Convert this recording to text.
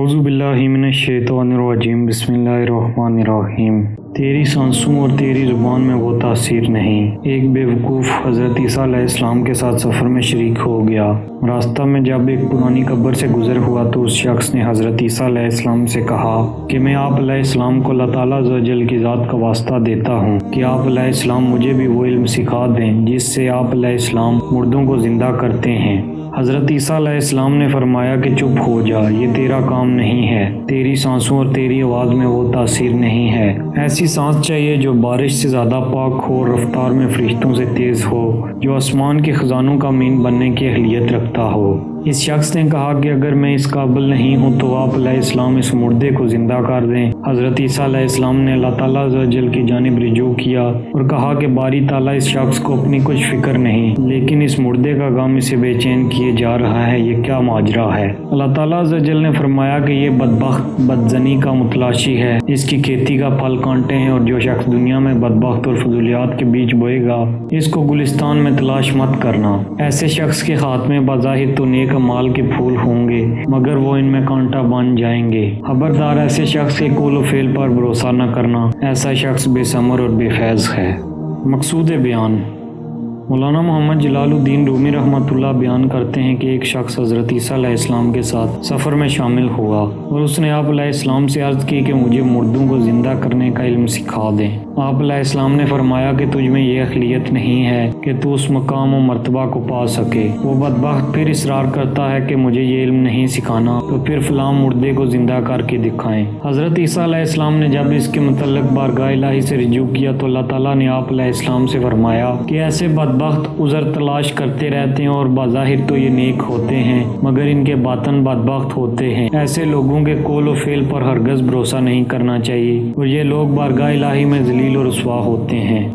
اعوذ باللہ من الشیطان الرجیم بسم اللہ الرحمن الرحیم۔ تیری سانسوں اور تیری زبان میں وہ تاثیر نہیں۔ ایک بے وقوف حضرت عیسیٰ علیہ السلام کے ساتھ سفر میں شریک ہو گیا۔ راستہ میں جب ایک پرانی قبر سے گزر ہوا تو اس شخص نے حضرت عیسیٰ علیہ السلام سے کہا کہ میں آپ علیہ السلام کو اللہ تعالیٰ عز و جل کی ذات کا واسطہ دیتا ہوں کہ آپ علیہ السلام مجھے بھی وہ علم سکھا دیں جس سے آپ علیہ السلام مردوں کو زندہ کرتے ہیں۔ حضرت عیسیٰ علیہ السلام نے فرمایا کہ چپ ہو جا، یہ تیرا کام نہیں ہے۔ تیری سانسوں اور تیری آواز میں وہ تاثیر نہیں ہے۔ ایسی سانس چاہیے جو بارش سے زیادہ پاک ہو، رفتار میں فرشتوں سے تیز ہو، جو آسمان کے خزانوں کا مین بننے کی اہلیت رکھتا ہو۔ اس شخص نے کہا کہ اگر میں اس قابل نہیں ہوں تو آپ علیہ السلام اس مردے کو زندہ کر دیں۔ حضرت عیسیٰ علیہ السلام نے اللہ تعالیٰ عز و جل کی جانب رجوع کیا اور کہا کہ باری تعالیٰ اس شخص کو اپنی کچھ فکر نہیں، لیکن اس مردے کا غم اسے بے چین کیے جا رہا ہے، یہ کیا ماجرا ہے؟ اللہ تعالیٰ عز و جل نے فرمایا کہ یہ بدبخت بدزنی کا متلاشی ہے، اس کی کھیتی کا پھل کانٹے ہیں، اور جو شخص دنیا میں بدبخت اور فضولیات کے بیج بوئے گا اس کو گلستان میں تلاش مت کرنا۔ ایسے شخص کے ہاتھ میں بظاہر تو نیک مال کے پھول ہوں گے مگر وہ ان میں کانٹا بن جائیں گے۔ خبردار ایسے شخص کے قول و فعل پر بھروسہ نہ کرنا، ایسا شخص بے ثمر اور بے فیض ہے۔ مقصود بیان۔ مولانا محمد جلال الدین رومی رحمۃ اللہ بیان کرتے ہیں کہ ایک شخص حضرت عیسیٰ علیہ السلام کے ساتھ سفر میں شامل ہوا اور اس نے آپ علیہ السلام سے عرض کی کہ مجھے مردوں کو زندہ کرنے کا علم سکھا دیں۔ آپ علیہ السلام نے فرمایا کہ تجھ میں یہ اہلیت نہیں ہے کہ تو اس مقام و مرتبہ کو پا سکے۔ وہ بدبخت پھر اصرار کرتا ہے کہ مجھے یہ علم نہیں سکھانا تو پھر فلاں مردے کو زندہ کر کے دکھائیں۔ حضرت عیسیٰ علیہ السلام نے جب اس کے متعلق بارگاہ الہی سے رجوع کیا تو اللہ تعالیٰ نے آپ علیہ السلام سے فرمایا کہ ایسے بدبخت عذر تلاش کرتے رہتے ہیں اور بظاہر تو یہ نیک ہوتے ہیں مگر ان کے باطن بدبخت ہوتے ہیں۔ ایسے لوگوں کے قول و فعل پر ہرگز بھروسہ نہیں کرنا چاہیے اور یہ لوگ بارگاہ الہی میں ذلیل اور رسوا ہوتے ہیں۔